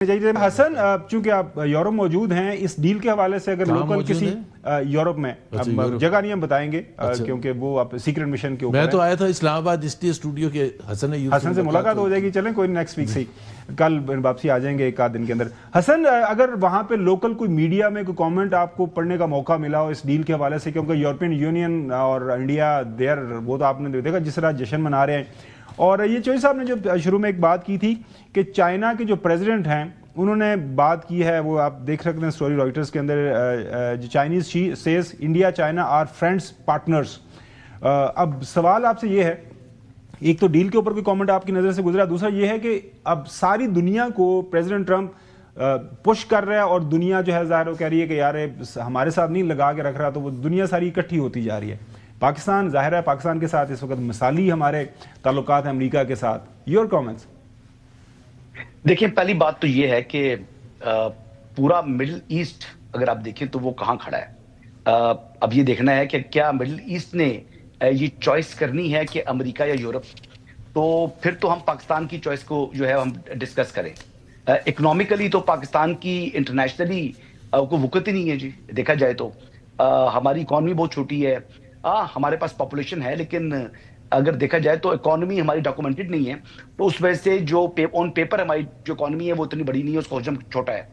चाहिए। हसन, चूंकि आप यूरोप मौजूद हैं, इस डील के हवाले से अगर लोकल किसी यूरोप में, जगह नहीं हम बताएंगे क्योंकि वो आप सीक्रेट मिशन के ऊपर मैं तो आया था इस्लामाबाद स्टूडियो के हसन से मुलाकात हो जाएगी। चलें कोई नेक्स्ट वीक से कल वापसी आ जाएंगे एक आध दिन के अंदर। हसन, अगर वहां पे लोकल कोई मीडिया में कोई कमेंट आपको पढ़ने का मौका मिला हो इस डील के हवाले से, क्योंकि यूरोपियन यूनियन और इंडिया देयर, वो तो आपने देखा जिस तरह जश्न मना रहे हैं, और ये चौधरी साहब ने जो शुरू में एक बात की थी कि चाइना के जो प्रेसिडेंट हैं उन्होंने बात की है, वो आप देख सकते हैं स्टोरी रॉयटर्स के अंदर, जो Chinese says India China are friends partners. अब सवाल आपसे ये है, एक तो डील के ऊपर कोई कमेंट आपकी नज़र से गुजरा, दूसरा ये है कि अब सारी दुनिया को प्रेसिडेंट ट्रंप पुश कर रहा है और दुनिया जो है ज़ाहिर वो कह रही है कि यार हमारे साथ नहीं लगा के रख रहा, तो वो दुनिया सारी इकट्ठी होती जा रही है। पाकिस्तान ज़ाहिर है पाकिस्तान के साथ इस वक्त मिसाली हमारे ताल्लुकात हैं अमेरिका के साथ। Your comments? देखिए, पहली बात तो ये है कि पूरा मिडिल ईस्ट अगर आप देखें तो वो कहाँ खड़ा है। अब ये देखना है कि क्या मिडिल ईस्ट ने ये चॉइस करनी है कि अमेरिका या यूरोप, तो फिर तो हम पाकिस्तान की चॉइस को जो है हम डिस्कस करें। इकोनॉमिकली तो पाकिस्तान की इंटरनेशनली को वक़्त ही नहीं है जी, देखा जाए तो हमारी इकॉनमी बहुत छोटी है। हमारे पास पॉपुलेशन है, लेकिन अगर देखा जाए तो इकोनॉमी हमारी डॉक्यूमेंटेड नहीं है, तो उस वजह से जो ऑन पेपर हमारी जो इकोनॉमी है वो इतनी बड़ी नहीं है, उसका हजम छोटा है।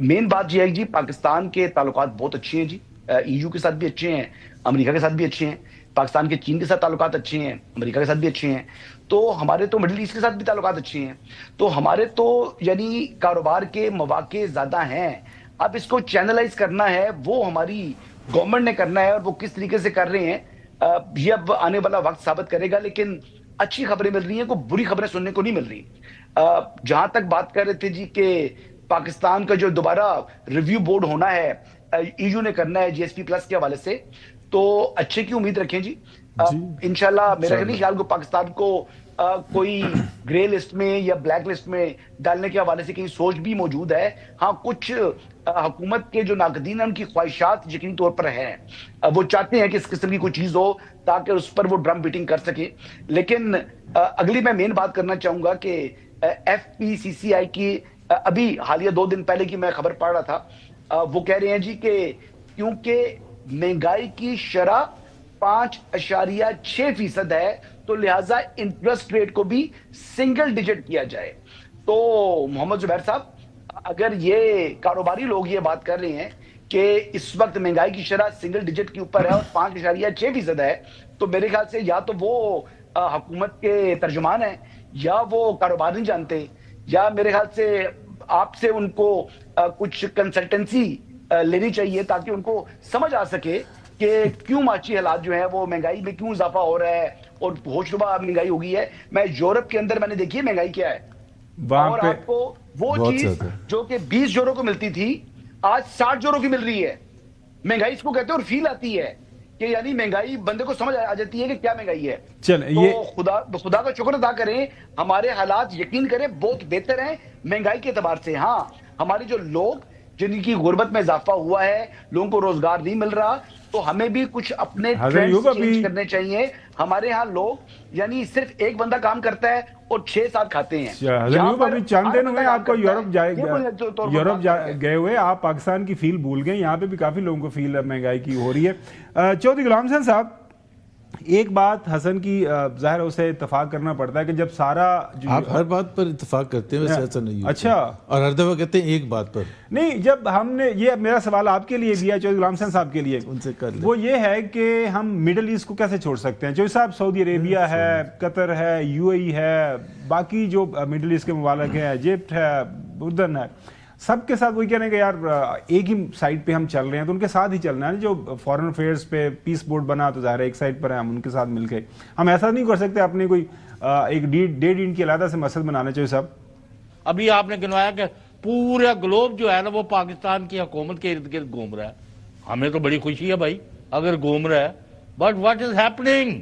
मेन बात यह है जी, पाकिस्तान के ताल्लुकात बहुत अच्छे हैं जी, ईयू के साथ भी अच्छे हैं, अमेरिका के साथ भी अच्छे हैं, पाकिस्तान के चीन के साथ ताल्लुकात अच्छे हैं, अमेरिका के साथ भी अच्छे हैं, तो हमारे तो मिडिल ईस्ट के साथ भी ताल्लुकात अच्छे हैं, तो हमारे तो यानी कारोबार के मौके ज़्यादा हैं। अब इसको चैनलाइज करना है वो हमारी गवर्नमेंट ने करना है, और वो किस तरीके से कर रहे हैं ये अब आने वाला वक्त साबित करेगा। लेकिन अच्छी खबरें मिल रही हैं, कोई बुरी खबरें सुनने को नहीं मिल रही। जहां तक बात कर रहे थे जी कि पाकिस्तान का जो दोबारा रिव्यू बोर्ड होना है ईयू ने करना है जीएसपी प्लस के हवाले से, तो अच्छे की उम्मीद रखें जी। इंशाल्लाह मेरा नहीं ख्याल को पाकिस्तान को कोई ग्रे लिस्ट में या ब्लैक लिस्ट में डालने के हवाले से कहीं सोच भी मौजूद है। हाँ, कुछ हुकूमत के जो नाकदीन हैं उनकी ख्वाहिशात यकीनी तौर पर हैं, वो चाहते हैं कि इस किस्म की कोई चीज़ हो ताकि उस पर वो ड्रम बीटिंग कर सके। लेकिन अगली मैं मेन बात करना चाहूँगा कि FPCCI की अभी हालिया 2 दिन पहले की मैं खबर पढ़ रहा था, वो कह रहे हैं जी कि क्योंकि महंगाई की शरह 5.6% है, तो लिहाजा इंटरेस्ट रेट को भी सिंगल डिजिट किया जाए। तो मोहम्मद जुबैर साहब, अगर ये कारोबारी लोग ये बात कर रहे हैं कि इस वक्त महंगाई की शरह सिंगल डिजिट के ऊपर है और 5.6% है, तो मेरे ख्याल से या तो वो हुकूमत के तर्जुमान है, या वो कारोबार नहीं जानते, या मेरे ख्याल से आपसे उनको कुछ कंसल्टेंसी लेनी चाहिए ताकि उनको समझ आ सके कि क्यों माची हालात जो है वो महंगाई में क्यों इजाफा हो रहा है और होशरुबा महंगाई हो गई है। मैं यूरोप के अंदर मैंने देखी है महंगाई क्या है, और आपको वो चीज जो कि 20 यूरो को मिलती थी आज 60 यूरो की मिल रही है। महंगाई इसको कहते हैं, और फील आती है कि यानी महंगाई बंदे को समझ आ जाती है कि क्या महंगाई है। तो ये खुदा का शुक्र अदा करें, हमारे हालात यकीन करें बहुत बेहतर हैं महंगाई के एतबार से। हाँ, हमारे जो लोग जिनकी गुर्बत में इजाफा हुआ है, लोगों को रोजगार नहीं मिल रहा, तो हमें भी कुछ अपने ट्रेंड्स चेंज करने चाहिए। हमारे यहाँ लोग यानी सिर्फ एक बंदा काम करता है और 6-7 खाते हैं। अभी चंद दिन हुए आपको यूरोप गए हुए, आप पाकिस्तान की फील भूल गए, यहाँ पे भी काफी लोगों को फील महंगाई की हो रही है। चौधरी गुलाम हसन साहब, एक बात हसन की जाहिर उसे इत्तेफाक करना पड़ता है कि जब सारा आप हर बात पर इत्तेफाक करते हैं, वैसे ऐसा नहीं। अच्छा, और हर दफा कहते हैं एक बात पर नहीं। जब हमने ये, मेरा सवाल आपके लिए भी है चौधरी गुलाम हसन साहब के लिए, उनसे कर ले, वो ये है कि हम मिडिल ईस्ट को कैसे छोड़ सकते हैं। चौधरी साहब, सऊदी अरेबिया है, कतर है, UAE है, बाकी जो मिडिल ईस्ट के मुमालिक हैं, इजिप्ट है, उर्दन है, सबके साथ वही कह रहे हैं कि यार एक ही साइड पे हम चल रहे हैं, तो उनके साथ ही चलना है। जो फॉरेन अफेयर्स पे पीस बोर्ड बना तो ज़ाहिर है एक साइड पर है, हम उनके साथ मिलके हम ऐसा नहीं कर सकते अपने कोई एक डेढ़ इंच की अलग से मसद बनाना चाहिए। सब अभी आपने गिनवाया कि पूरा ग्लोब जो है ना वो पाकिस्तान की हुकूमत के इर्द गिर्द घूम रहा है। हमें तो बड़ी खुशी है भाई अगर घूम रहा है, बट व्हाट इज हैपनिंग?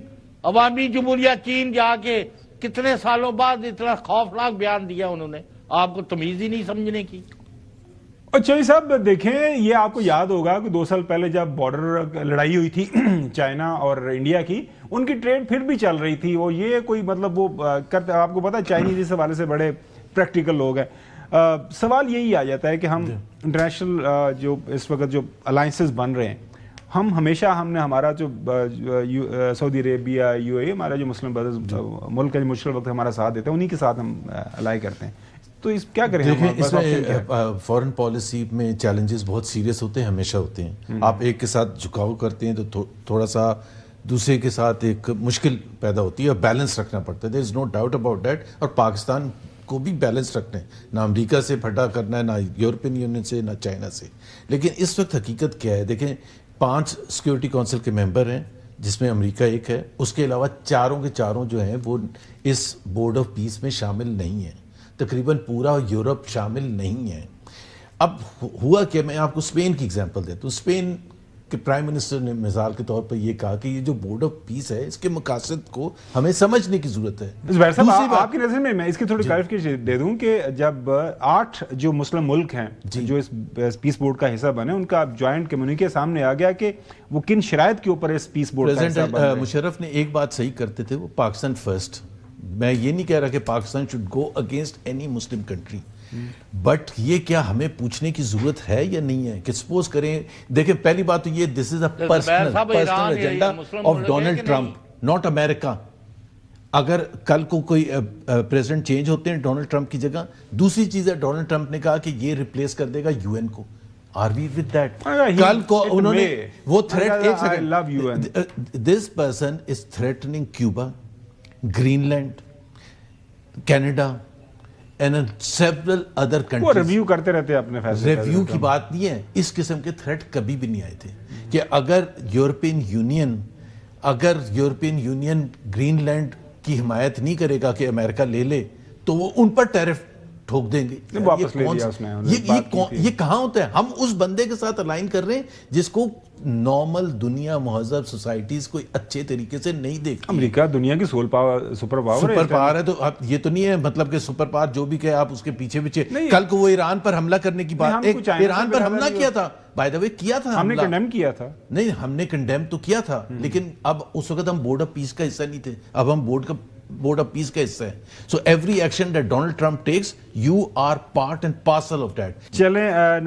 अवामी जमहूरिया चीन जाके कितने सालों बाद इतना खौफनाक बयान दिया उन्होंने, आपको तमीज ही नहीं समझने की। अच्छा ये सब देखें, ये आपको याद होगा कि 2 साल पहले जब बॉर्डर लड़ाई हुई थी चाइना और इंडिया की, उनकी ट्रेड फिर भी चल रही थी। वो ये कोई मतलब वो करते, आपको पता है चाइनीज इस हवाले से बड़े प्रैक्टिकल लोग हैं। سوال یہی آ جاتا ہے کہ ہم انٹرنیشنل جو اس وقت جو الائنسز بن رہے ہیں، ہم نے ہمارا جو سعودی عربیہ یو اے ہمارا جو مسلم برادرز ملک کا جو مشکل وقت ہمارا ساتھ دیتے ہیں، انہی کے ساتھ ہم الائی کرتے ہیں. تو اس کیا کریں؟ دیکھیں اس میں فورن پالیسی میں چیلنجز بہت سیریس ہوتے ہیں، ہمیشہ ہوتے ہیں. آپ ایک کے ساتھ جھکاؤ کرتے ہیں تو تھوڑا سا دوسرے کے ساتھ ایک مشکل پیدا ہوتی ہے اور بیلنس رکھنا پڑتا ہے. دیر از نو ڈاؤٹ اباؤٹ دیٹ. اور پاکستان کو بھی بیلنس رکھنا ہے، نہ امریکہ سے پھٹا کرنا ہے، نہ یورپین یونین سے، نہ چائنا سے. لیکن اس وقت حقیقت کیا ہے؟ دیکھیں 5 سیکورٹی کونسل کے ممبر ہیں جس میں امریکہ ایک ہے، اس کے علاوہ چاروں کے چاروں جو ہیں وہ اس بورڈ آف پیس میں شامل نہیں ہیں. تقریباً پورا یورپ شامل نہیں ہے. اب ہوا کہ میں آپ کو اسپین کی اگزامپل دیتا ہوں. اسپین کے پرائم منسٹر نے مثال کے طور پر یہ کہا کہ یہ جو بورڈ آف پیس ہے اس کے مقاصد کو ہمیں سمجھنے کی ضرورت ہے. آپ کی نظر میں اس کی تھوڑی کلیریفیکیشن دے دوں کہ جب 8 جو مسلم ملک ہیں جو اس پیس بورڈ کا حصہ بنے، ان کا جوائنٹ کمیونیکے سامنے آ گیا کہ وہ کن شرائط کے اوپر اس پیس بورڈ کا حصہ بن رہے ہیں. مشرف نے ایک بات صحیح کرتے تھے، وہ پاکستان فرسٹ. میں یہ نہیں کہہ رہا کہ Pakistan should go against any Muslim country, but یہ کیا ہمیں پوچھنے کی ضرورت ہے یا نہیں ہے کہ سپوز کریں. دیکھیں پہلی بات تو یہ this is a personal agenda of Donald Trump, not America. اگر کل کو کوئی پریزیڈنٹ چینج ہوتے ہیں ڈونلڈ ٹرمپ کی جگہ، دوسری چیز ہے ڈونلڈ ٹرمپ نے کہا کہ یہ ریپلیس کر دے گا یو این کو. Are we with that? کل کو انہوں نے وہ تھریٹ، ایک second, this person is threatening Cuba, Greenland, Canada and several other countries. وہ ریویو کرتے رہتے ہیں اپنے فیصلے. ریویو کی بات نہیں ہے، اس قسم کے تھریٹ کبھی بھی نہیں آئے تھے کہ اگر یورپین یونین گرین لینڈ کی حمایت نہیں کرے گا کہ امریکہ لے لے تو وہ ان پر ٹیرف ٹھوک دیں گے. یہ کہاں ہوتا ہے؟ ہم اس بندے کے ساتھ الائن کر رہے ہیں جس کو نارمل دنیا مہذب سوسائٹیز کوئی اچھے طریقے سے نہیں دیکھتی. امریکہ دنیا کی سپر پاور ہے. تو یہ تو نہیں ہے مطلب کہ سپر پاور جو بھی کہے آپ اس کے پیچھے کل کو وہ ایران پر حملہ کرنے کی بات، ایران پر حملہ کیا تھا، بائی دا وے کیا تھا، ہم نے کنڈیم کیا تھا. نہیں، ہم نے کنڈیم تو کیا تھا، لیکن اب اس وقت ہم بورڈ آف پیس کا حصہ نہیں تھے، اب ہم بورڈ آف پیس کا حصہ ہے. So every action that Donald Trump takes, you are part and parcel of that. چلیں